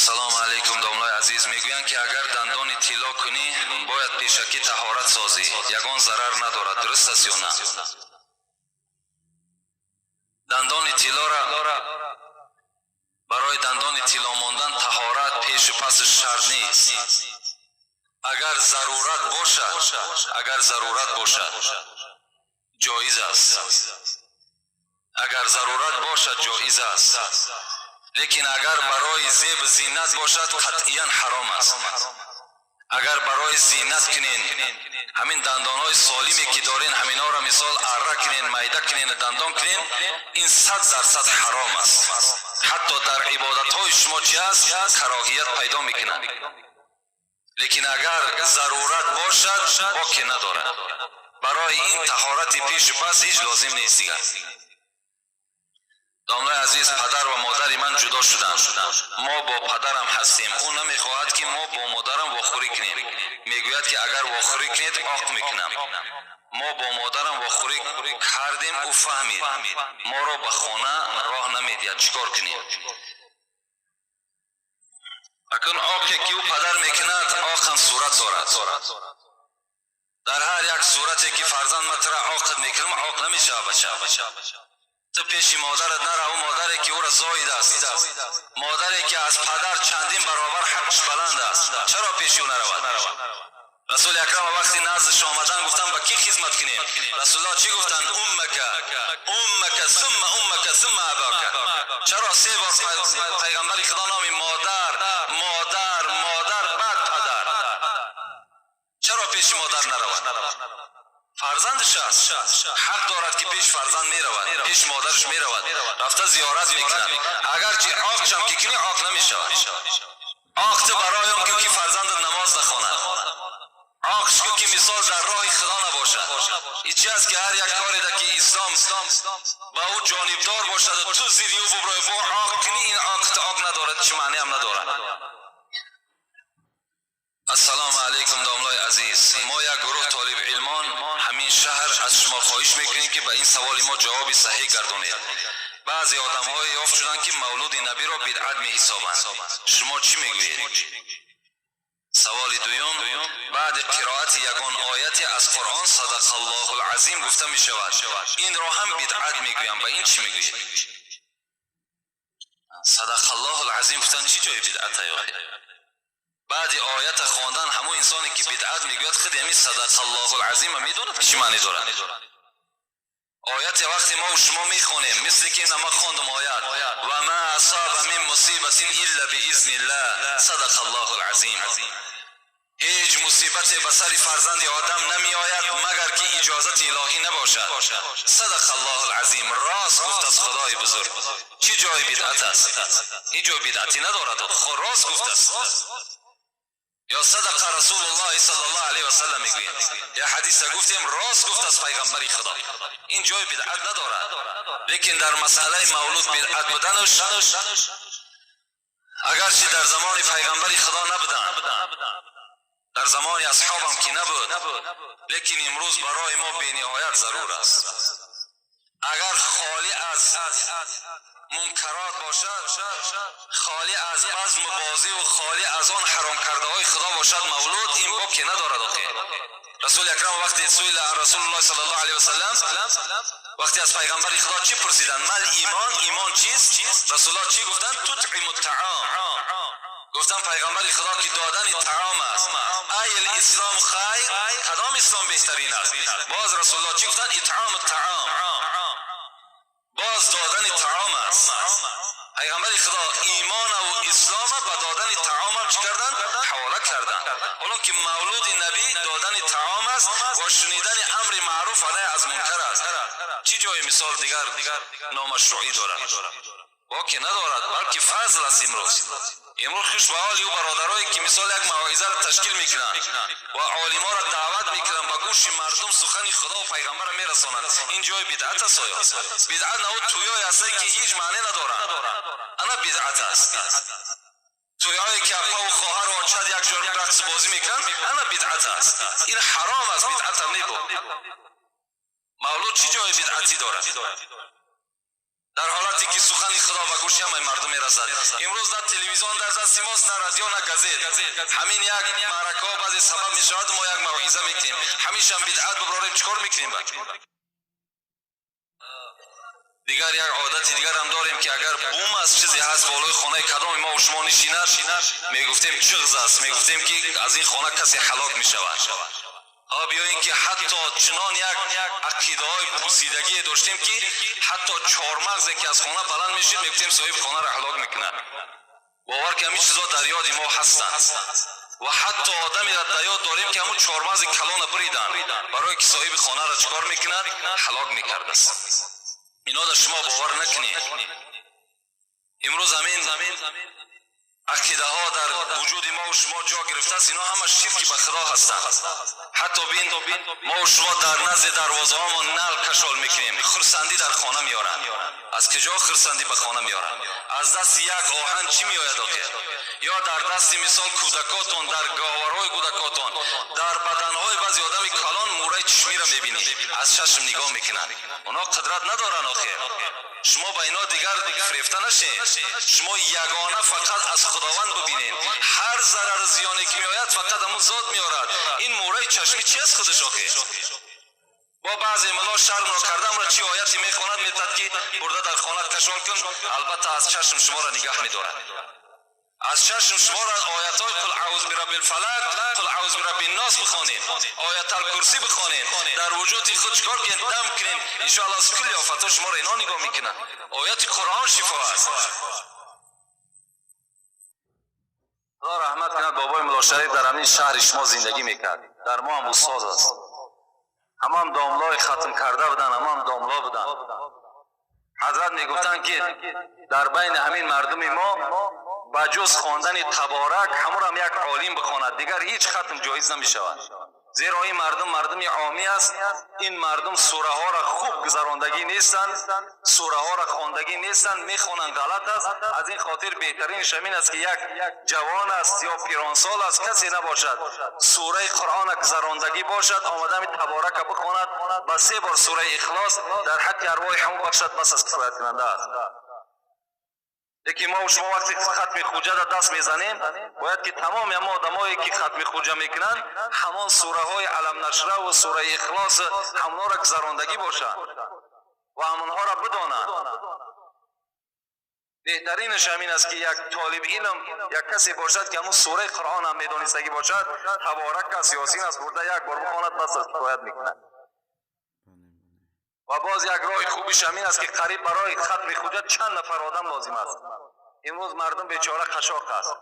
السلام علیکم داملای عزیز. میگویند که اگر دندان طلا کنی باید پیشکی طهارت سازی، یگان ضرر ندارد. درست است یا نه؟ دندان طلا را برای دندان طلا ماندن طهارت پیش و پسش شرط نیست. اگر ضرورت باشد جایز است. اگر ضرورت باشد جایز است، لیکن اگر برای زیب زینت باشد قطعاً حرام است. اگر برای زینت کنین همین دندانهای سالمی که دارین همینا را مثال اره کنین، میده کنین، دندان کنین، این 100% حرام است. حتی در عبادت های شما چی است؟ کراهیت پیدا میکنند. لیکن اگر ضرورت باشد باکی ندارد. برای این طهارت پیش و پس هیچ لازم نیست دیگر. دامنای عزیز، پدر و مادر من جدا شدند. ما با پدرم هستیم. او نمیخواهد که ما با مادرم واخوری کنیم. میگوید که اگر واخوری کنید عاق میکنم. ما با مادرم واخوری کردیم، او فهمید. ما را به خانه راه نمیدید. چیکار کنیم؟ اکنون عاقی که او پدر میکند عاق صورت دارد. در هر یک صورتی که فرزند متر عاق میکنم عاق نمیشه بچه. تو پیش مادرت نرو. مادری که او را زاید است، مادری که از پدر چندین برابر حقش بلند است، چرا پیش او نرود؟ رسول اکرم وقتی نزدش آمدن گفتن با کی خدمت کنیم؟ رسول الله چی گفتن؟ امک ثم اباک. چرا 3 بار پیغمبر خدا نامی مادر بعد پدر؟ چرا پیش مادر نرود؟ فرزندش است، حق دارد که پیش فرزند میرود، پیش مادرش میرود، رفته زیارت میکند. اگرچه عاقش هم که کنی عاق نمیشود. عاق تو برای اون که فرزندت نماز نخواند، عاقش که مثال در راه خدا نباشد. این چی است که هر یک کاری ده که اسلام با او جانبدار باشد و تو زیری او ببرای با عاق کنی، این عاق تو عاق ندارد، چه معنی هم ندارد. السلام علیکم داملای عزیز. ما یک گروه طالب علمان همین شهر از شما خواهش میکنیم که به این سوال ما جواب صحیح گردونید. بعضی آدم های یافت شدن که مولود نبی را بدعت می حسابند. شما چی میگویید؟ سوال دوم، بعد قرائت یگان آیتی از قرآن صدق الله العظیم گفته می شود، این را هم بدعت میگویم. به این چی میگویید؟ صدق الله العظیم گفتن چی جای بدعت هست؟ بعد آیت خواندن همون انسانی که بدعت میگوید خود همین صدق الله العظیم میدونه چی معنی داره. آیت وقتی ما و شما میخونیم مثل که نما خواندم آیت و ما اصاب من مصیبت الا باذن الله صدق الله العظیم. هیچ مصیبت به سر فرزند آدم نمی آید مگر که اجازت الهی نباشد. صدق الله العظیم. راست گفت از خدای بزرگ. چی جای بدعت است؟ این جای بدعتی ندارد، خود راست گفت است. یا صدق رسول الله صلی الله علیه و سلم میگوید. یا حدیث گفتیم راست گفت از پیغمبر خدا. این جای بدعت ندارد. لیکن در مسئله مولود بدعت بودنش اگرچه در زمان پیغمبر خدا نبودن، در زمان اصحابم که نبود، لیکن امروز برای ما بی‌نهایت ضرور است. اگر خالی از منکرات باشد، خالی از بزم و بازی و خالی از آن حرام کرده های خدا باشد مولود، این باکی ندارد. رسول اکرم وقتی سئل رسول الله صلی الله علیه و سلم وقتی از پیغمبر خدا چی پرسیدند؟ مل ایمان چیست؟ رسول الله چی گفتند؟ تطعم الطعام. گفتن پیغمبر خدا که دادن طعام است. ای الاسلام خیر؟ کدام اسلام بهترین است؟ باز رسول الله چی گفتند؟ اطعام الطعام. باز دادن طعام است. پیغمبر خدا ایمان و اسلام با دادن طعام هم چی کردن؟ حواله کردن. حالا که مولود نبی دادن طعام است و شنیدن امر معروف علیه از منکر است. چی جای مثال دیگر نامشروعی دارد؟ باکی ندارد، بلکه فضل است. امروز خوش به حال او برادرایی که مثال یک موعظه را تشکیل میکنند و عالما را دعوت میکنند به گوش مردم سخن خدا و پیغمبر را میرسانند. این جای بدعت است. بدعت نه تویای است که هیچ معنی ندارد. انا بدعت است. تویایی که اپا و خواهر و چاد یک جور رقص بازی میکنند، انا بدعت است. این حرام است. بدعت هم نیبو. مولود چی جای بدعتی دارد؟ در حالتی که سخن خدا به گوش همه مردم میرسد. امروز نه تلویزیون در دست ماست، نه رادیو، نه گازت. همین یک معرکه و بعضی سبب میشود ما یک موعظه میکنیم، همیشه هم بدعت ببراریم. چیکار میکنیم؟ دیگر یک عادت دیگر هم داریم که اگر بوم از چیزی هست بالای خانه کدام ما و شما نشیند، میگفتیم چغز است، میگفتیم که از این خانه کسی هلاک میشود. ها بیاییم که حتی چنان یک عقیده های پوسیدگی داشتیم که حتی چهارمغزی که از خانه بلند میشید میگفتیم صاحب خانه را هلاک میکنه. باور که همین چیزا در یاد ما هستند و حتی آدمی را در یاد داریم که همون چهارمغز کلان بریدن برای که صاحب خانه را چکار میکند؟ هلاک میکرده است. اینا در شما باور نکنید. امروز همین عقیده ها در وجود ما و شما جا گرفته است. اینا همه شرک به خدا هستند. حتی بین ما و شما در نزد دروازه هامون نل کشال میکنیم، خرسندی در خانه میارن. از کجا خرسندی به خانه میارن؟ از دست یک آهن چی میآید آخه؟ یا در دست مثال کودکاتون، در گاورهای کودکاتون، در بدنهای بعضی آدم کلان موره چشمی را میبینی، از چشم نگاه میکنن. اونا قدرت ندارن آخه. شما با اینا دیگر فریفته نشین. شما یگانه فقط از خداوند ببینین. هر ضرر زیانی که میآید فقط همون ذات میارد. این موره چشمی چی از خودش آخه؟ با بعضی ملا شرم را کردم را چی آیتی میخواند میتد که برده در خانه کشان کن، البته از چشم شما را نگاه میدارد. از چشم شما را آیت های قل اعوذ برب الفلق، قل اعوذ برب الناس بخوانید، آیت الکرسی بخوانید، در وجود خود چکار کنید؟ دم کنید، ان شاء الله از کل آفات شما را اینا نگاه میکنن. آیت قرآن شفا است. خدا رحمت کند بابای ملا شریف در همین شهر شما زندگی میکرد. در ما هم استاد است. هم داملای ختم کرده بودن، هم داملا بودن. حضرت میگفتن که در بین همین مردم ما بجز خواندن تبارک همون هم یک عالم بخواند، دیگر هیچ ختم جایز نمی شود. زیرا این مردم عامی است. این مردم سوره ها را خوب گذراندگی نیستند، سوره ها را خواندگی نیستند، میخوانند غلط است. از این خاطر بهترین شمین است که یک جوان است یا پیرانسال است کسی نباشد سوره قرآن گذراندگی باشد، آمدن تبارک بخواند، با 3 بار سوره اخلاص در حق ارواح همون بخشد، بس از کفایت کننده است. یکی ما و شما وقتی ختم خوجه را دست میزنیم باید که تمام ما آدمایی که ختم خوجه میکنن همان سوره های علم نشره و سوره اخلاص همونها را گذراندگی باشند و همونها را بدانند. بهترینش همین است که یک طالب علم یک کسی باشد که همون سوره قرآن هم میدانستگی باشد، تبارک است یاسین است برده یک بار بخواند بس است کفایت میکند. و باز یک راه خوبیش همین است که قریب برای ختم خوجه چند نفر آدم لازم است. امروز مردم بیچاره قشاق است.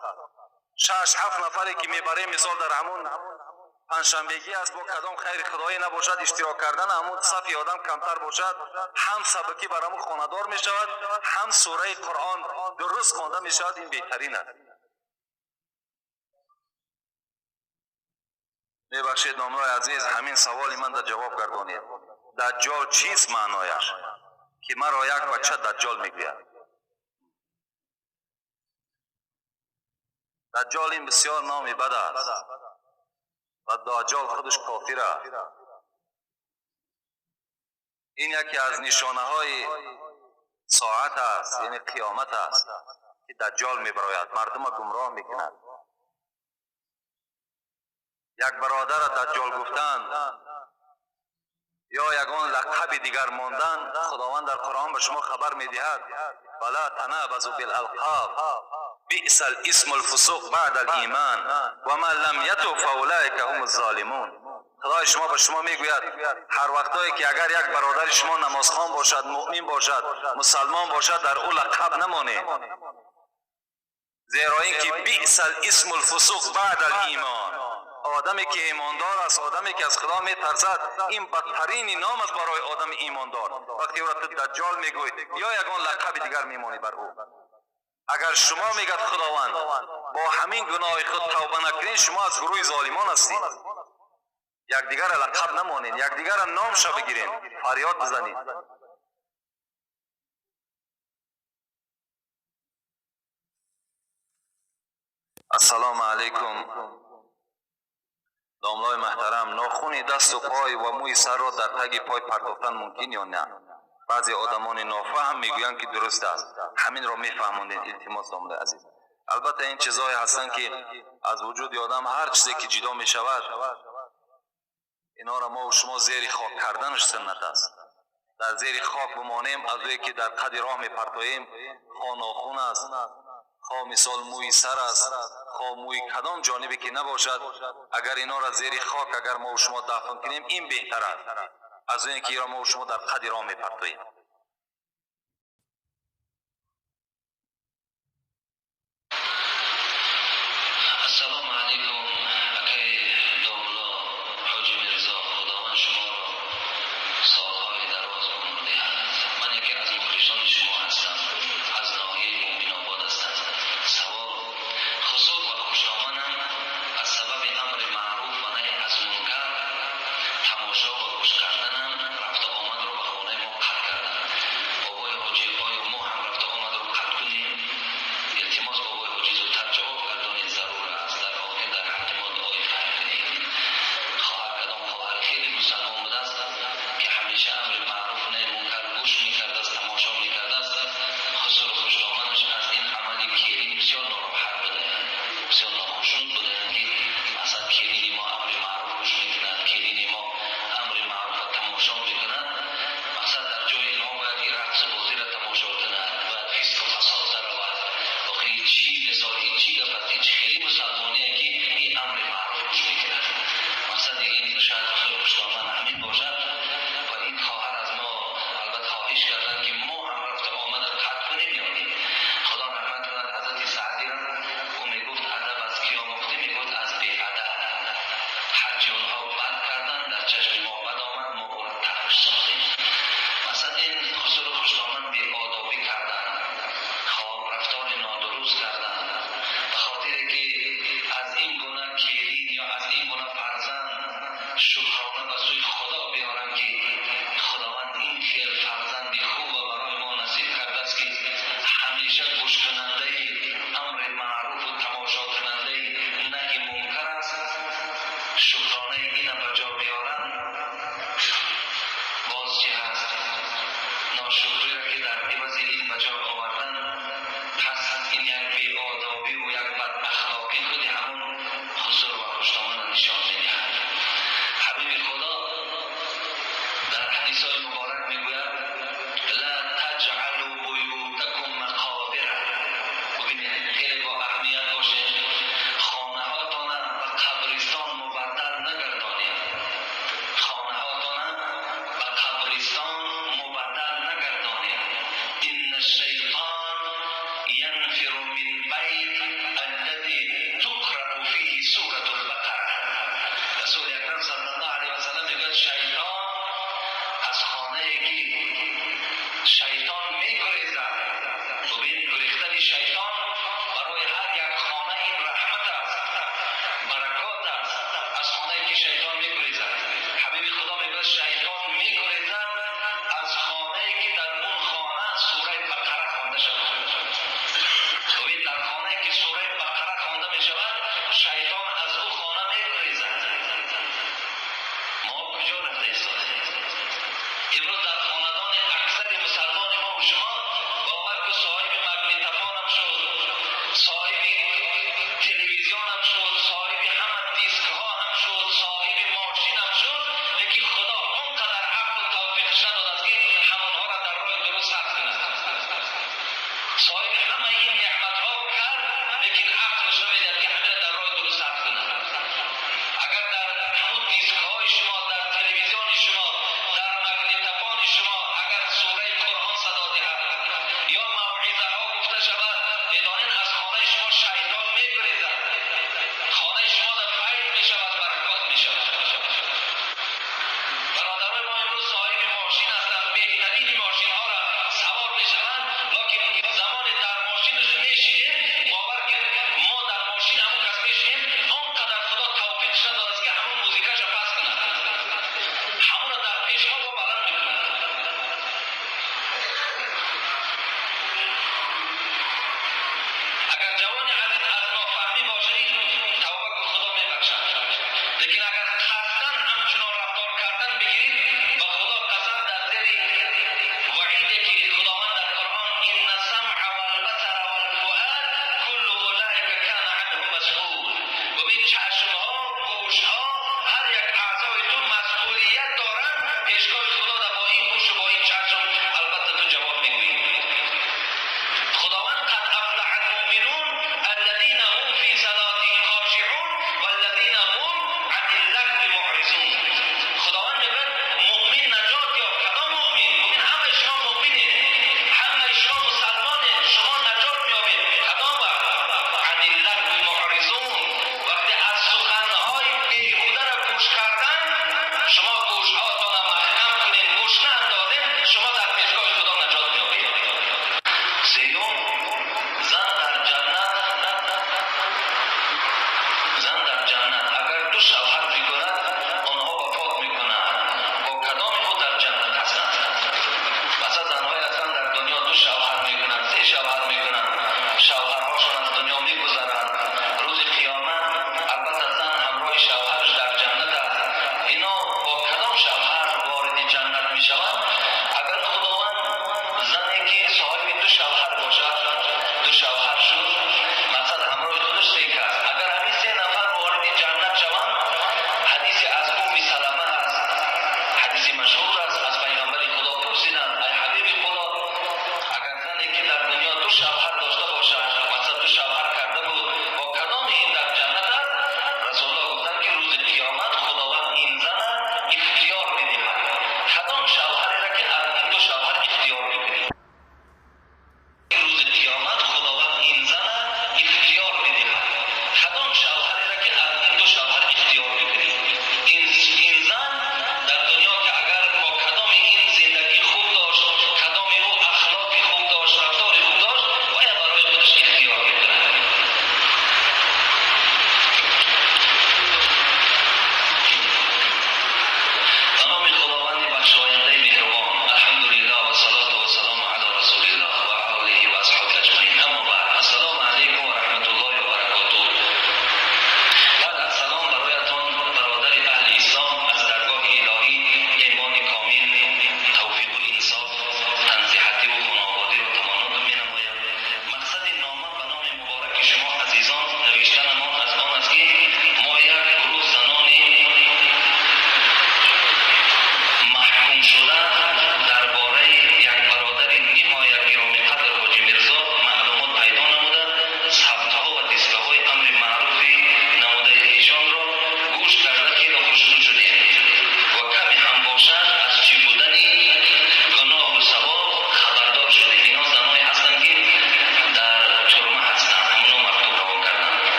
6-7 نفری که میبره مثال در همون پنجشنبگی است با کدام خیر خدایی نباشد اشتراک کردن همون صفی آدم کمتر باشد، هم سبکی برامون خاندار می شود، هم سوره قرآن درست خوانده می شود. این بهترین است. میبخشید نامور عزیز، همین سوالی من در جواب گردانید. دجال چیست معنایش که مرا یک بچه دجال میگوید؟ دجال این بسیار نامی بد است و دجال خودش کافر است. این یکی از نشانه های ساعت است، یعنی قیامت است که دجال میبراید، مردم را گمراه میکند. یک برادر دجال گفتند یا یگان لقب دیگر ماندن. خداوند در قرآن به شما خبر میدهد فلا تنابزوا بالالقاب بئس الاسم الفسوق بعد الایمان و من لم یتب فاولئک هم الظالمون. خدای شما به شما میگوید هر وقتایی که اگر یک برادر شما نمازخوان باشد، مؤمن باشد، مسلمان باشد، در او لقب نمانید، زیرا اینکه بئس الاسم الفسوق بعد الایمان، آدمی که ایماندار است، آدمی که از خدا میترسد، این بدترین نام است برای آدم ایماندار. وقتی او را دجال میگوید یا یگان لقب دیگر میمانی بر او. اگر شما میگد خداوند با همین گناه خود توبه نکنید، شما از گروه ظالمان هستید. یکدیگر لقب نمانید، یکدیگر نام شو بگیرید، فریاد بزنید. السلام علیکم. داملای محترم، ناخون دست و پای و موی سر را در تگ پای پرتافتن ممکن یا نه؟ بعضی آدمان نافهم میگویند که درست است. همین را میفهموندین. التماس آمده عزیز. البته این چیزهای هستند که از وجود آدم هر چیزی که جدا می شود اینا را ما و شما زیر خاک کردنش سنت است. در زیر خاک بمانیم، از وی که در قد راه می پرتاییم، خواه ناخون است، خواه مثال موی سر است، خواه موی کدام جانبی که نباشد، اگر اینا را زیر خاک اگر ما و شما دفن کنیم این بهتر است از این که ما و شما در قد راه می پرتاییم. السلام علیکم. اکای دولا حاج میرزا، خداوند شما را سالهای دراز عمر دهد. من یکی از مخلصان شما هستم، از ناحیه مؤمن آباد هستم. ثواب خصوص و خوشنامانم از سبب امر معروف و نهی از منکر، تماشا و گوش کردنم رفت آمد رو به خانه ما قطع کردم. بابای حاجی، آیا ما هم رفت آمد رو قطع کنیم؟ التماس بابای حاجی زودتر جواب گردانید، ضرور است. در آخر در حق ما دعای خیر کنید. خواهر کدام خواهر خیلی مسلمان بوده است که همیشه امر معروف و نهی منکر گوش میکرده است، تماشا میکرده است. خسر و خوشنامانش از این عملی کیرین بسیار ناراحت بوده، بسیار ناخوشنود بوده که مثلا کیرین ما امر معروف گوش میکند، کیرین ما امر معروف تماشا میکند. مثلا در جای اینها باید این رقص بازی را تماشا کند، باید فیسق و فساد درآورد. واقعی چی مثال این چی گفت، این خیلی مسلمانیه که این امر معروف گوش میکند. مثلا دیگه این شاید خیلی خوشنامان همین باشد و این خواهر از ما البته خواهش کردن که ما هم رفت آمد قطع کنیم یا نه. خدا رحمت کند حضرت سعدی را، او میگفت ادب از کی آموخته؟ میگفت از بی ادب. هرچی اونها بد کردن در چشم ما بد آمد، ما باید تفش ساختیم. مثلا این خسر و خوشنامان بی آدابی کردن، خواب رفتار نادرست کردن، به خاطر که از این گونه کیرین یا از این گونه فرزند شکرانه به سوی خدا بیارم که خداوند این خیر فرزند خوب و برای ما نصیب کرده است که همیشه گوش کننده امر معروف و تماشا کننده نهی منکر است. شکرانه این به جا بیارم. باز چه هست؟ ناشکری را که در عوض این به جا آوردن، پس این یک بی آدابی و یک بد اخلاقی خود همون خسر و خوشنامان نشان میدهد. حبیب خدا در حدیث مبارک میگوید لا تجعلوا بیوتکم مقابر. ببینید خیلی با اهمیت باشه، خانه هاتان به قبرستان مبدل نگردانید. خانه هاتان به قبرستان مبدل نگردانید. ان الشیطان ینفر من بیت الذی تقرأ فیه سورة البقره. رسول اکرم صلی الله علیه و سلم میگوید شیطان از خانه که شیطان میگریزد. ببین گریختن شیطان برای هر یک خانه این رحمت است، برکات است. از خانه که شیطان میگریزد، حبیب خدا میگوید شیطان میگریزد از خانه که در اون خانه سوره بقره خوانده شود. ببین در خانه که سوره بقره خوانده می شود، شیطان از او خانه میگریزد. ما کجا رفته ایستادیم؟ امروز در خاندان اکثر مسلمان ما و شما باور که صاحب مگنیتفون هم شد، صاحب تلویزیون هم شد، صاحب همه دیسک ها هم شد، صاحب ماشین هم شد، لیکن خدا اونقدر عقل و توفیقش نداد است که همونها را در راه درست صرف کند. صاحب همه این نعمت ها کرد، لیکن عقلش نمیداد که همه را در راه درست صرف کند. اگر در همون دیسک های شما، در تلویزیون شما، در مگنیتفون شما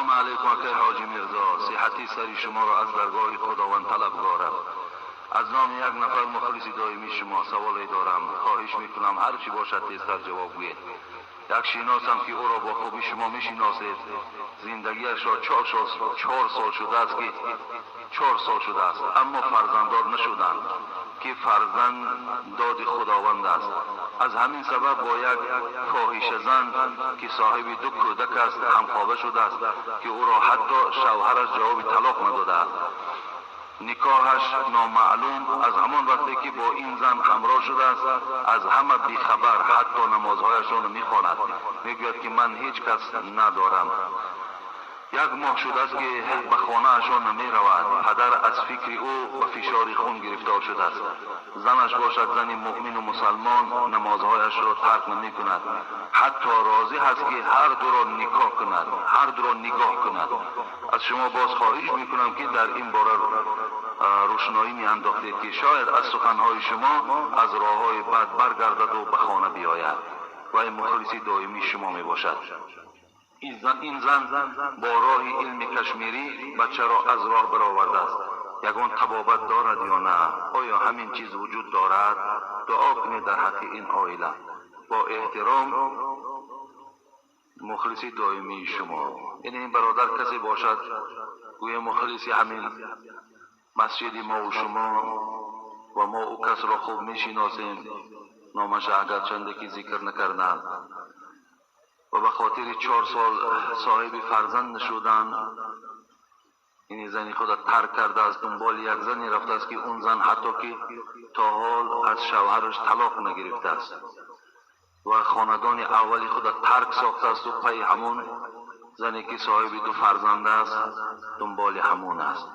السلام علیکم که حاجی میرزا، صحتی سری شما را از درگاه خداوند طلبگارم. از نام یک نفر مخلص دائمی شما سوالی دارم. خواهش میکنم هر چی باشد تیزتر جواب گویید. یک شناسم که او را با خوبی شما میشناسید. زندگیش را 4 سال شده است که 4 سال شده است اما فرزنددار نشدند که فرزند داد خداوند است. از همین سبب با یک فاحشه زن که صاحب 2 کودک است همخوابه شده است که او را حتی شوهرش جواب طلاق نداده است. نکاحش نامعلوم. از همان وقتی که با این زن همراه شده است از همه بیخبر، حتی نمازهایشان میخواند. میگوید که من هیچ کس ندارم. 1 ماه شده است که به خانه اشان نمی رود. پدر از فکر او به فشار خون گرفتار شده است. زنش باشد زن مؤمن و مسلمان، نمازهایش را ترک نمی کند. حتی راضی هست که هر دو را نکاح کند، هر دو را نگاه کند. از شما باز خواهش می کنم که در این باره روشنایی می انداختید که شاید از سخنهای شما از راههای بد برگردد و به خانه بیاید و این مخلصی دائمی شما می باشد. این زن با راه علم کشمیری بچه را از راه برآورده است. یگان طبابت دارد یا نه؟ آیا همین چیز وجود دارد؟ دعا کنید در حق این عائله. با احترام، مخلصی دائمی شما. یعنی این برادر کسی باشد گویا مخلصی همین مسجد ما و شما و ما او کس را خوب میشناسیم، نامش اگر چنده که ذکر نکردن و به خاطر 4 سال صاحب فرزند نشدن، این زنی خود ترک کرده است، دنبال یک زنی رفته است که اون زن حتی که تا حال از شوهرش طلاق نگرفته است و خاندان اولی خود ترک ساخته است و پی همون زنی که صاحب 2 فرزند است دنبال همون است.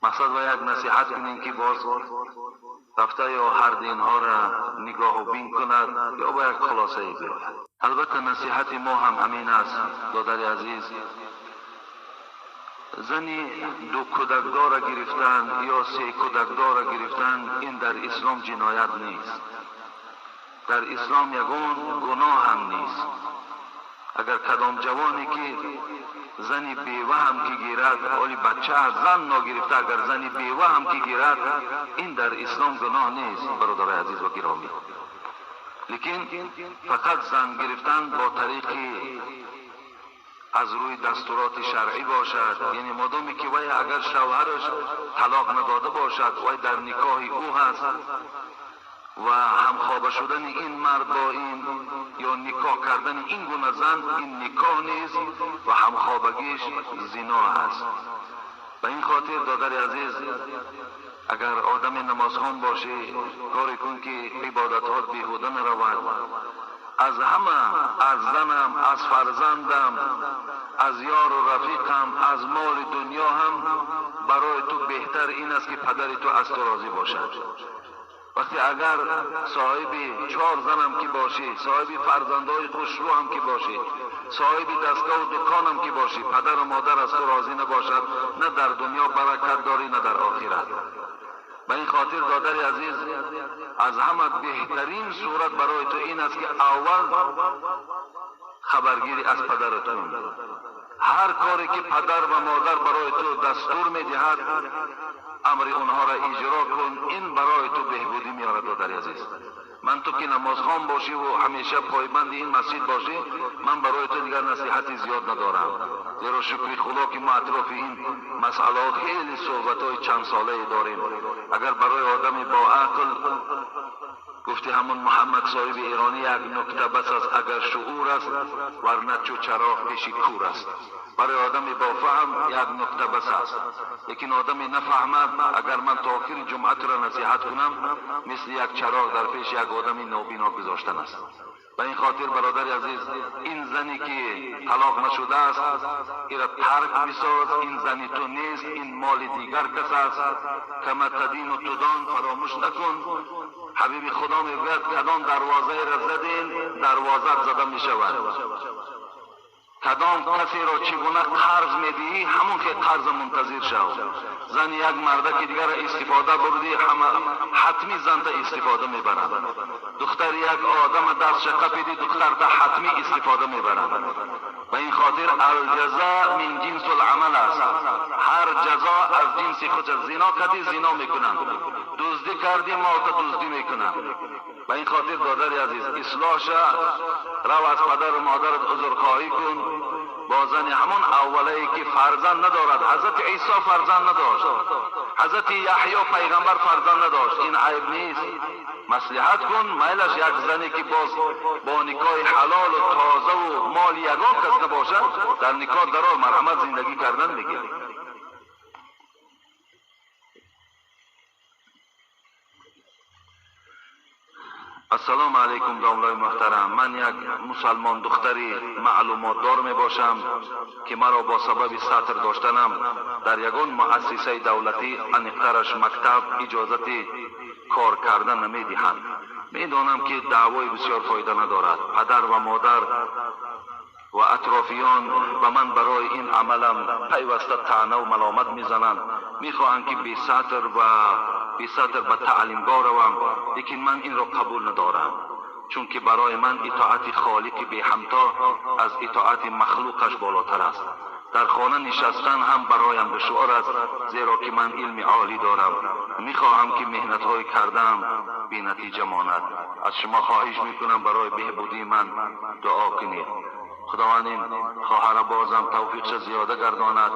مقصد و یک نصیحت کنیم که باز رفته یا هر دینها را نگاه و بین کند یا با یک خلاصه ای بیاید. البته نصیحت ما هم همین است دادر عزیز. زنی 2 کودکدار گرفتن یا 3 کودکدار گرفتن این در اسلام جنایت نیست. در اسلام یگان گناه هم نیست. اگر کدام جوانی که زنی بیوه هم که گیرد، ولی بچه از زن نگرفته اگر زنی بیوه هم که گیرد، این در اسلام گناه نیست برادر عزیز و گرامی. لیکن فقط زن گرفتن با طریقی از روی دستورات شرعی باشد. یعنی مادامی که وی اگر شوهرش طلاق نداده باشد وی در نکاح او هست و همخوابه شدن این مرد با این یا نکاح کردن این گونه زن این نکاح نیست و همخوابگیش زنا است. به این خاطر دادر عزیز اگر آدم نمازخوان باشه کاری کن که عبادتات بیهوده نرود. از همه، از زنم، از فرزندم، از یار و رفیقم، از مال دنیا هم برای تو بهتر این است که پدر تو از تو راضی باشد. وقتی اگر صاحب 4 زنم که باشی، صاحب فرزندای خوشرو هم که باشی، صاحب دستگاه و دکان هم که باشی، پدر و مادر از تو راضی نباشد، نه در دنیا برکت داری نه در آخرت. به این خاطر دادر عزیز از همه بهترین صورت برای تو این است که اول خبرگیری از پدرتون. هر کاری که پدر و مادر برای تو دستور میدهد امر اونها را اجرا کن. این برای تو بهبودی میارد دادر عزیز. من تو که نمازخوان باشی و همیشه پایبند این مسجد باشی، من برای تو دیگر نصیحتی زیاد ندارم. زیرا شکر خدا که ما اطراف این مسئله خیلی صحبت‌های چند ساله داریم. اگر برای آدم با عقل گفته همون محمد صاحب ایرانی یک نکته بس است اگر شعور است ورنه چو چراغ پیش کور است. برای آدم با فهم یک نکته بس است. لیکن آدم نفهمد اگر من تا آخر جمعت را نصیحت کنم مثل یک چراغ در پیش یک آدم نابینا گذاشتن است. به این خاطر برادر عزیز این زنی که طلاق نشده است این را ترک بساز. این زنی تو نیست، این مال دیگر کس است. کما تدین و تدان فراموش نکن. حبیب خدا میگوید کدام دروازه را زدین دروازه زده می شود. کدام کسی را چگونه قرض میدهی همون که قرض منتظر شو. زن یک مرده که دیگر استفاده بردی حتمی زن تا استفاده میبرند. دختر یک آدم دست شقه پیدی دختر تا حتمی استفاده میبرند. و این خاطر الجزاء من جنس العمل است. هر جزا از جنس خود. زنا کردی زنا میکنند، دزدی کردی ما تا دزدی میکنند. و این خاطر برادر عزیز اصلاح شد، رو از پدر و مادرت عذرخواهی کن. با زن همون اولی که فرزند ندارد، حضرت عیسی فرزند نداشت، حضرت یحیی پیغمبر فرزند نداشت، این عیب نیست. مصلحت کن، میلش یک زنی که باز با نکاح حلال و تازه و مال یگان کس نباشد در نکاح دراز مرحمت زندگی کردن میگه. السلام علیکم داملای محترم. من یک مسلمان دختری معلومات دار می باشم که مرا با سبب سطر داشتنم در یگان مؤسسه دولتی انقدرش مکتب اجازت کار کردن نمی دهند. می دانم که دعوای بسیار فایده ندارد. پدر و مادر و اطرافیان و من برای این عملم پیوسته طعنه و ملامت میزنند. میخواهند که بی سطر به تعلیمگاه روم، لیکن من این را قبول ندارم، چون که برای من اطاعت خالق بی همتا از اطاعت مخلوقش بالاتر است. در خانه نشستن هم برایم دشوار است، زیرا که من علم عالی دارم. میخواهم که مهنت های کردم بی نتیجه ماند. از شما خواهش میکنم برای بهبودی من دعا کنید. خداوند این خواهر بازم توفیقش زیاده گرداند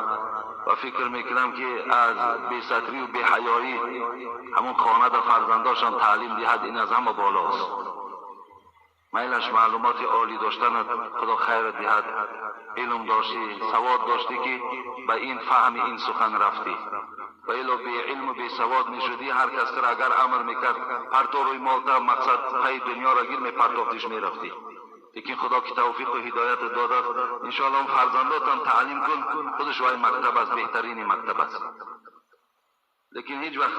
و فکر میکنم که از بی‌ستری و بی‌حیایی همون خانه در فرزنداشان تعلیم دهد، این از همه بالاست. میلش معلومات عالی داشتن، خدا خیر دهد، علم داشتی، سواد داشتی که به این فهم این سخن رفتی. و الا بی علم و بی سواد میشدی، هر کس را اگر امر میکرد پرتو روی مالتا مقصد پای دنیا را گیر میپرتافتیش میرفتی. لیکن خدا که توفیق و هدایت داده است، انشاءالله اون فرزنداتم تعلیم کن، خودش وای مکتب است، بهترین مکتب است. لیکن هیچ وقت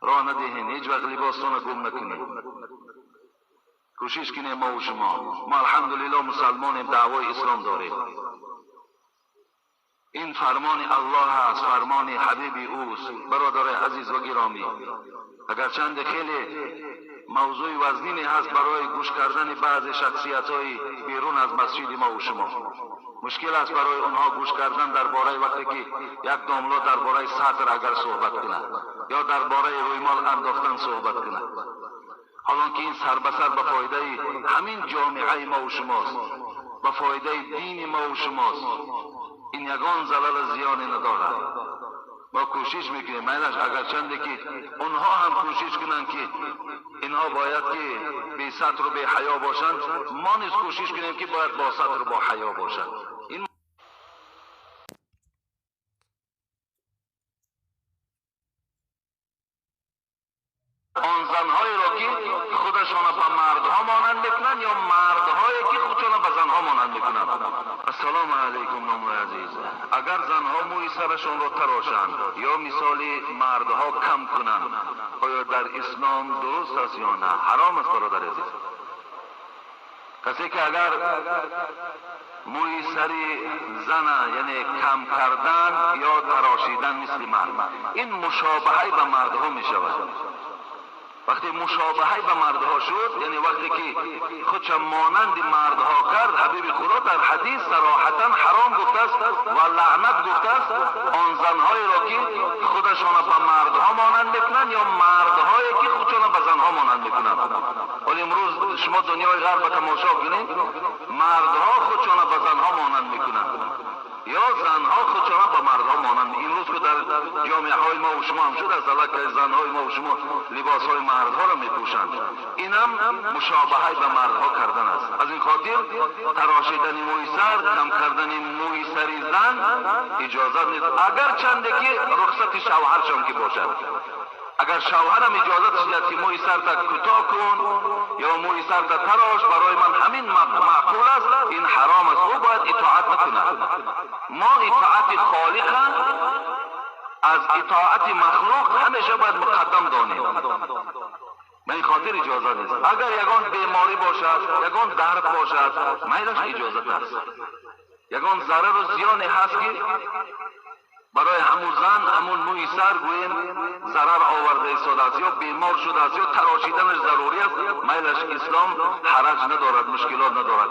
راه ندهین، هیچ وقت لباستون گم نکنید. کوشش کنیم ما و شما. ما الحمدلله مسلمانیم، دعوای اسلام داریم. این فرمان الله است، فرمان حبیب اوست. برادر عزیز و گرامی، اگرچند خیلی موضوع وزنی هست برای گوش کردن بعض شخصیت‌های بیرون از مسجد ما و شما، مشکل است برای اونها گوش کردن درباره وقتی که یک داملا درباره سطر اگر صحبت کنه یا درباره رویمال انداختن صحبت کنه، حالا که این سر به سر به فایده همین جامعه ما و شماست، به فایده دین ما و شماست. این یگان زلال زیانی ندارد. ما کوشش میکنیم میلش اگرچنده که اونها هم کوشش کنن که اینها باید که بی سطر و بی حیا باشند، ما نیز کوشش کنیم که باید با سطر و با حیا باشند. این آن زنهایی را که خودشان به مردها مانند میکنند یا مردهایی که خودشان به زنها مانند میکنند. السلام علیکم نام عزیز. اگر زنها موی سرشان را تراشند یا مثال مردها کم کنند، آیا در اسلام درست است یا نه؟ حرام است برادر عزیز. کسی که اگر موی سری زن یعنی کم کردن یا تراشیدن مثل مرد، این مشابهه به مردها می شود. وقتی مشابهه به مردها شد، یعنی وقتی که خودش مانند مردها کرد، حبیب خدا در حدیث صراحتا حرام گفته است و لعنت گفته است آن زنهایی را که خودشان به مردها مانند میکنند یا مردهایی که خودشان به زنها مانند میکنند. ولی امروز شما دنیای غرب تماشا کنید، مردها خودشان به زنها مانند میکنند یا زنها خودشان به مردها مانند. این روز که در جامعه های ما و شما هم شده است، که زنهای ما و شما لباس های مردها را میپوشند، این هم مشابهه به مردها کردن است. از این خاطر تراشیدن موی سر، کم کردن موی سری زن اجازه نیست، اگر چنده که رخصت شوهرشان که باشد. اگر شوهرم اجازه داشت که موی سر تا کوتاه کن یا موی سر تا تراش، برای من همین معقول است، این حرام است، او باید اطاعت نکند. ما اطاعت خالق از اطاعت مخلوق همیشه باید مقدم دانیم. به این خاطر اجازه نیست. اگر یگان بیماری باشد، یگان درد باشد، میلش اجازت است. یگان ضرر و زیانی هست که برای همون زن همون موی سر گویم ضرر آورده ایستاده است یا بیمار شده است یا تراشیدنش ضروری است، میلش اسلام حرج ندارد، مشکلات ندارد.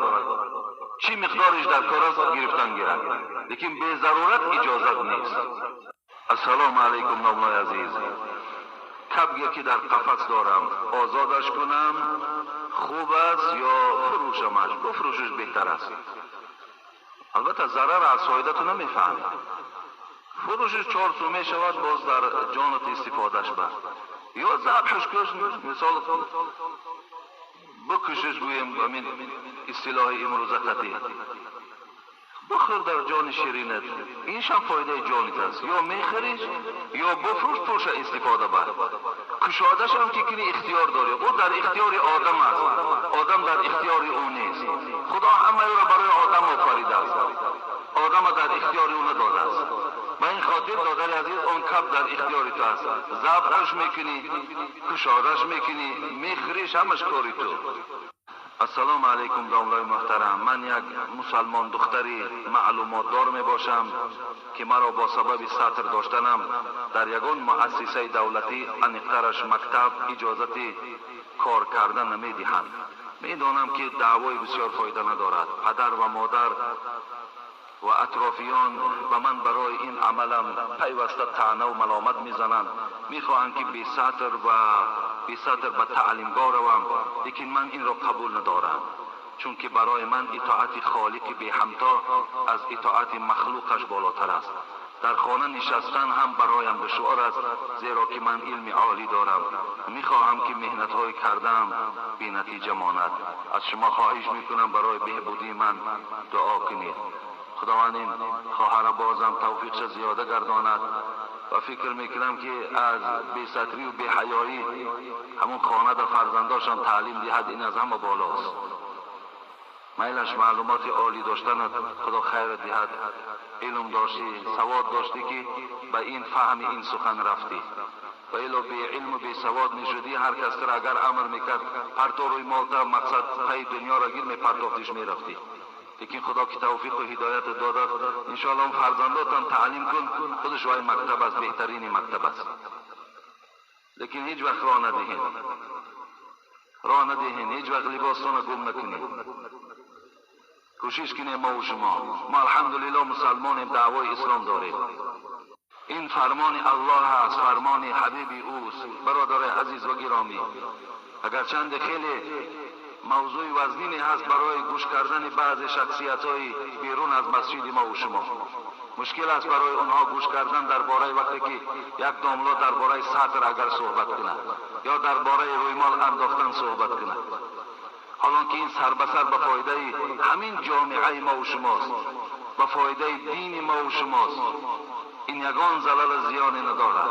چی مقدارش در کار است گرفتن گیرد، لیکن به ضرورت اجازت نیست. السلام علیکم نومای عزیز. کبگی که در قفس دارم آزادش کنم خوب است یا فروشمش؟ بفروشش بهتر است. البته ضرر از سایدتو نمیفهمید. فروشش 4 سومه شود باز در جانت استفادهش بر یا ذبحش کش، مثال بکشش گویم امین اصطلاح امروزتی بخور در جان شیرینت، اینش هم فایده جانت است. یا میخریش یا بفروش پوش استفاده بر. کشادش هم که کنی اختیار داری، او در اختیار آدم است، آدم در اختیار او نیست. خدا همه را برای آدم آفریده است، آدم در اختیار او نداده است. به این خاطر دادر عزیز اون کب در اختیار تو است، ذبحش میکنی، کشادش میکنی، میخریش، همش کاری تو. السلام علیکم داملای محترم. من یک مسلمان دختری معلومات دار می باشم که مرا با سبب سطر داشتنم در یگان مؤسسه دولتی انقدرش مکتب اجازت کار کردن نمی دهند. می دانم که دعوای بسیار فایده ندارد. پدر و مادر و اطرافیان و من برای این عملم پیوسته طعنه و ملامت میزنند. میخواهند که بی سطر به تعلیمگاه روم، لیکن من این را قبول ندارم، چون که برای من اطاعت خالق بی همتا از اطاعت مخلوقش بالاتر است. در خانه نشستن هم برایم دشوار است، زیرا که من علم عالی دارم. میخواهم که مهنت های کردم بی نتیجه ماند. از شما خواهش میکنم برای بهبودی من دعا کنید. خداوند این خواهر بازم توفیقش زیاده گرداند و فکر میکنم که از بی‌ستری و بی‌حیایی همون خانه در فرزنداشم تعلیم دهد، این از همه بالاست. میلش معلومات عالی داشتن، خدا خیر دهد. علم داشتی، سواد داشتی که به این فهم این سخن رفتی. و الا بی علم و بی سواد میشدی، هر کس را اگر امر میکرد پرتو روی مالتا مقصد پی دنیا را گیر میپرداختیش میرفتی. لیکن خدا که توفیق و هدایت داده است، انشاءالله اون فرزنداتان تعلیم کن، خودش وای مکتب است، بهترین مکتب است. لیکن هیچ وقت راه ندهین، هیچ وقت لباستان گم نکنید. کوشش کنیم ما و شما الحمدلله مسلمانیم، دعوای اسلام داریم. این فرمان الله است، فرمان حبیب اوست. برادر عزیز و گرامی، اگرچند خیلی موضوع وزنی هست برای گوش کردن بعض شخصیت‌های بیرون از مسجد ما و شما، مشکل است برای اونها گوش کردن درباره وقتی که یک داملا درباره سطر اگر صحبت کنه یا درباره رویمال انداختن صحبت کنه، حالان که این سر به سر به فایده همین جامعه ما و شماست، به فایده دین ما و شماست. این یگان زلال زیانی ندارد.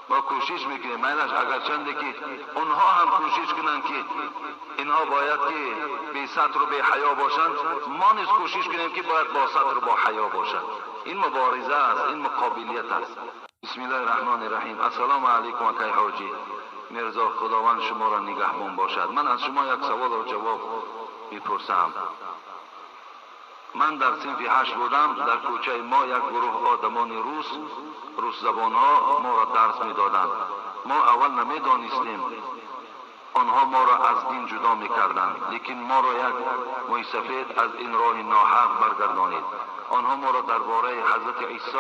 ما کوشش میکنیم میلش اگرچنده که اونها هم کوشش کنن که اینها باید که بی سطر و بی حیا باشند، ما نیز کوشش کنیم که باید با سطر و با حیا باشند. این مبارزه است، این مقابلیت است. بسم الله الرحمن الرحیم. السلام علیکم اکای حاجی مرزا، خداوند شما را نگهبان باشد. من از شما یک سوال و جواب میپرسم. من در صنف 8 بودم، در کوچه ما یک گروه آدمان روس زبان ها ما را درس می دادند. ما اول نمی دانستیم، آنها ما را از دین جدا می کردند، لیکن ما را یک موی سفید از این راه ناحق برگردانید. آنها ما را درباره حضرت عیسی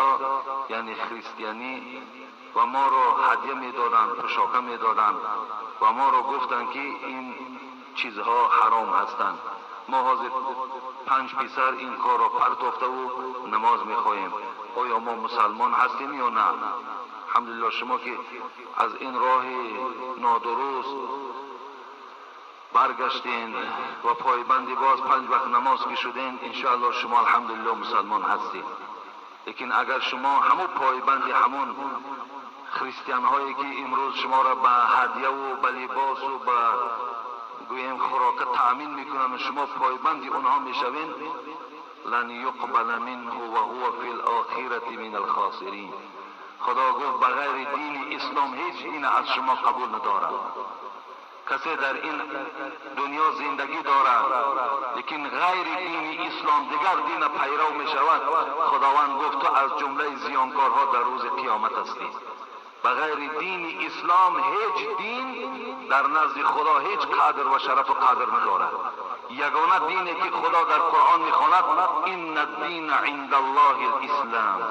یعنی خریستیانی و ما را هدیه می دادند، پوشاک می دادند و ما را گفتند که این چیزها حرام هستند. ما حاضر 5 پسر این کار را پرداخته و نماز میخواهیم. آیا ما مسلمان هستیم یا نه؟ الحمدلله شما که از این راه نادرست برگشتین و پایبندی باز 5 وقت نماز که شدین، انشاءالله شما الحمدلله مسلمان هستید. لیکن اگر شما همون پایبندی همون خریستیان هایی که امروز شما را به هدیه و به لباس و به گویم خوراک تأمین میکنن و شما پایبندی اونها میشوین، لن یقبل منه و هو فی الاخرة من الخاسرین. خدا گفت بغیر دین اسلام هیچ دین از شما قبول ندارد. کسی در این دنیا زندگی دارد لیکن غیر دین اسلام دیگر دین پیرو می شود، خداوند گفت تو از جمله زیانکارها در روز قیامت هستی. بغیر دین اسلام هیچ دین در نزد خدا هیچ قدر و شرف و قدر ندارد. یگانه دینی که خدا در قرآن میخواند این الدین عند الله الاسلام،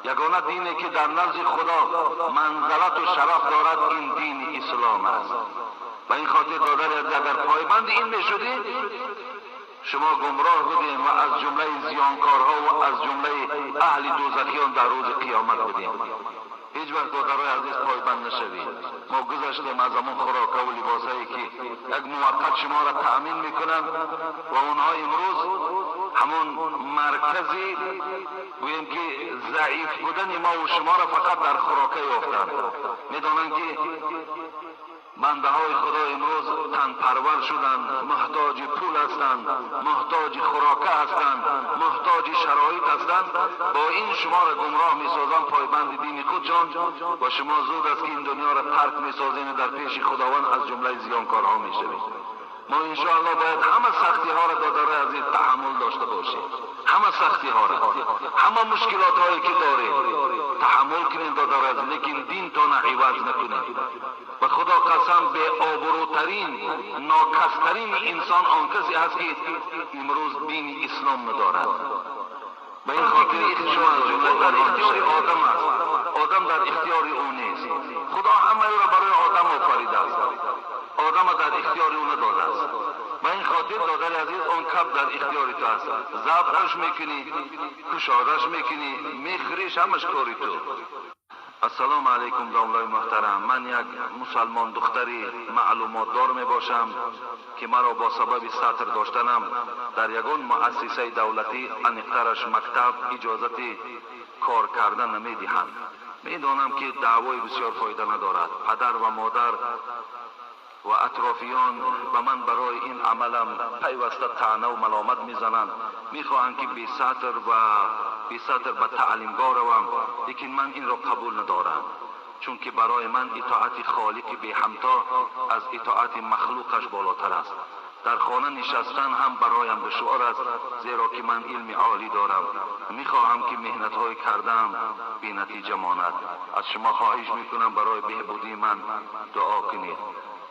یگانه دینی که در نزد خدا منزلت و شرف دارد این دین اسلام است. و این خاطر دادر اگر پایبند این میشدی شما گمراه بودین و از جمله زیانکارها و از جمله اهل دوزخیان در روز قیامت بودین. هیچ وقت دادرای عزیز پایبند نشوید. ما گذاشتیم از همون خوراک و لباسایی که یک موقت شما را تأمین میکنند و اونها امروز همون مرکزی گوییم که ضعیف بودن ما و شما را فقط در خوراک یافتند. میدانند که بنده های خدا امروز تن پرور شدند، محتاج پول هستند، محتاج خوراکه هستند، محتاج شرایط هستند. با این شما را گمراه می سازند پایبند دین خودشان و شما زود است که این دنیا را ترک می سازین در پیش خداوند از جمله زیانکارها می شوید. ما انشاءالله باید همه سختی ها را دادره از این تحمل داشته باشیم. همه سختی ها را، همه مشکلات هایی که داریم تحمل کنیم دادره از، لیکن دین تا عوض نکنیم. و خدا قسم به آبروترین ناکسترین انسان آن کسی هست که امروز دین اسلام ندارد. به این خاطر شما در اختیار آدم است، آدم در اختیار او نیست. خدا همه را برای آدم آفریده است، آدم در اختیار او نداده است. و این خاطر دادر عزیز اون کب در اختیار تو است. ذبحش میکنی، کشادش میکنی، میخریش، همش کاری تو. السلام علیکم داملای محترم. من یک مسلمان دختری معلومات دار می باشم که مرا با سبب سطر داشتنم در یگان مؤسسه دولتی انقدرش مکتب اجازت کار کردن نمی دهند. می دانم که دعوای بسیار فایده ندارد. پدر و مادر و اطرافیان به من برای این عملم پیوسته طعنه و ملامت میزنند. میخواهند که بی سطر به تعلیمگاه روم، لیکن من این را قبول ندارم، چون که برای من اطاعت خالق بی همتا از اطاعت مخلوقش بالاتر است. در خانه نشستن هم برایم دشوار است، زیرا که من علم عالی دارم. میخواهم که مهنت های کردم بی نتیجه ماند. از شما خواهش میکنم برای بهبودی من دعا کنید.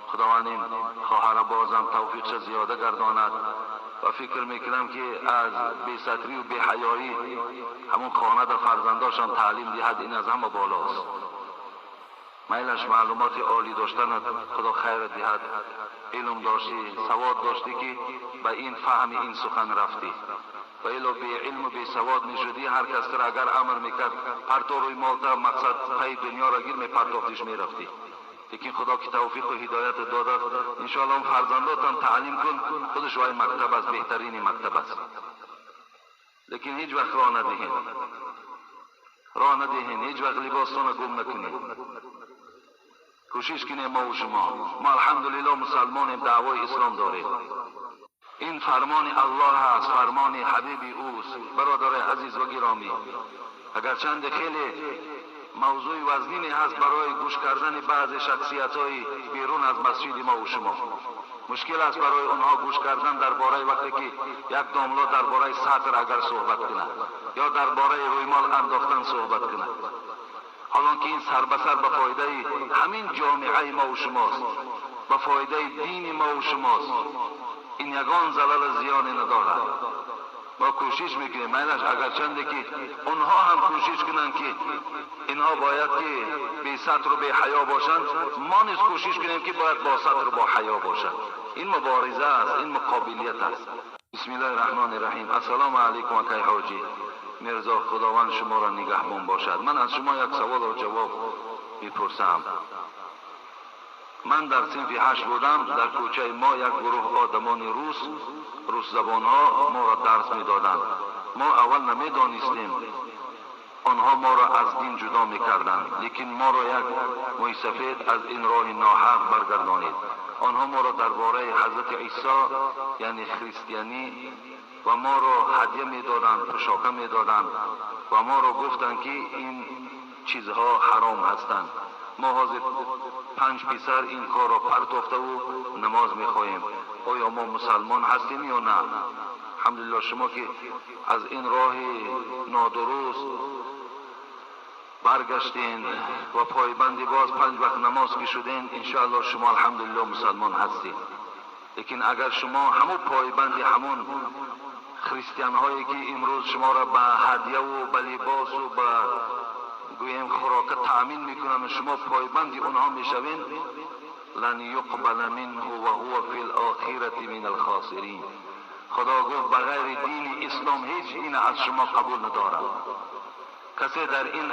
خداوند این خواهر بازم توفیقش زیاده گرداند و فکر میکنم که از بی‌ستری و بی‌حیایی همون خانه در فرزنداشان تعلیم دهد، این از همه بالاست. میلش معلومات عالی داشتن، خدا خیر دهد. علم داشتی، سواد داشتی که به این فهم این سخن رفتی. و الا بی علم و بی سواد نشدی، هر کس را اگر امر میکرد پرتو روی مالتا مقصد پای دنیا را گیر میپرتافتیش میرفتی. لیکن خدا که توفیق و هدایت داده است، انشاءالله اون فرزنداتم تعلیم کن، خودش وای مکتب است، بهترین مکتب است. لیکن هیچ وقت راه ندهین، هیچ وقت لباستان گم نکنید. کوشش کنیم ما و شما. ما الحمدلله مسلمانیم، دعوای اسلام داریم. این فرمان الله است، فرمان حبیب اوست. برادر عزیز و گرامی، اگرچند خیلی موضوع وزنی هست برای گوش کردن بعض شخصیت‌های بیرون از مسجد ما و شما، مشکل است برای آنها گوش کردن درباره وقتی که یک داملا درباره سطر اگر صحبت کنه یا درباره رویمال انداختن صحبت کنه، حالا که این سر به سر به فایده همین جامعه ما و شماست، به فایده دین ما و شماست. این یگان زلال زیانی ندارد. ما کوشش میکنیم میلش اگرچنده که اونها هم کوشش کنن که اینها باید که بی سطر و بی حیا باشند، ما نیز کوشش کنیم که باید با سطر و با حیا باشند. این مبارزه است، این مقابلیت است. بسم الله الرحمن الرحیم. السلام علیکم اکای حاجی مرزا، خداوند شما را نگهبان باشد. من از شما یک سوال و جواب میپرسم. من در صنف 8 بودم، در کوچه ما یک گروه آدمان روس زبان ها ما را درس می دادند. ما اول نمی دانستیم، آنها ما را از دین جدا می کردند، لیکن ما را یک موی سفید از این راه ناحق برگردانید. آنها ما را درباره حضرت عیسی یعنی خریستیانی و ما را هدیه می دادند، پوشاک می دادند و ما را گفتند که این چیزها حرام هستند. ما حاضر 5 پسر این کار را پرتافته و نماز میخواهیم. آیا ما مسلمان هستیم یا نه؟ الحمدلله شما که از این راه نادرست برگشتین و پایبند باز 5 وقت نماز که شدین، انشاءالله شما الحمدلله مسلمان هستید. لیکن اگر شما همون پایبند همون خریستیان هایی که امروز شما را به هدیه و به لباس و به گویم خوراک تأمین میکنن و شما پایبند اونها میشوین، لن یقبل منه و هو فی الاخرة من الخاسرین. خدا گفت بغیر دین اسلام هیچ دین از شما قبول ندارد. کسی در این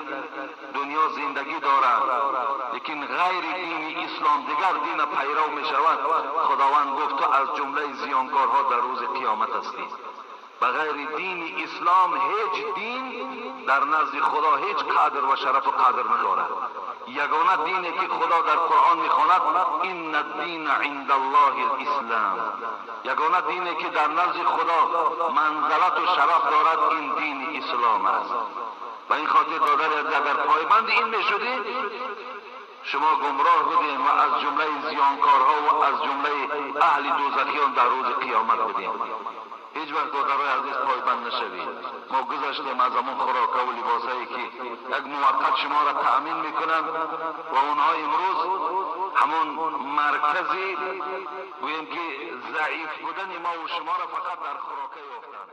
دنیا زندگی دارد لیکن غیر دین اسلام دیگر دین پیرو می شود، خداوند گفت تو از جمله زیانکارها در روز قیامت هستی. بغیر دین اسلام هیچ دین در نزد خدا هیچ قدر و شرف و قدر ندارد. یگانه دینی که خدا در قرآن میخواند این الدین عند الله الاسلام، یگانه دینی که در نزد خدا منزلت و شرف دارد این دین اسلام است. و این خاطر دادر اگر پایبند این میشدید شما گمراه بودین و از جمله زیانکارها و از جمله اهل دوزخیان در روز قیامت بودین. هیچ وقت دادرای عزیز پایبند نشوید. ما گذاشتیم از همون خوراک و لباسایی که یک موقت شما را تأمین میکنن و اونها امروز همون مرکزی گویم که ضعیف بودن ما و شما را فقط در خوراک یافتند.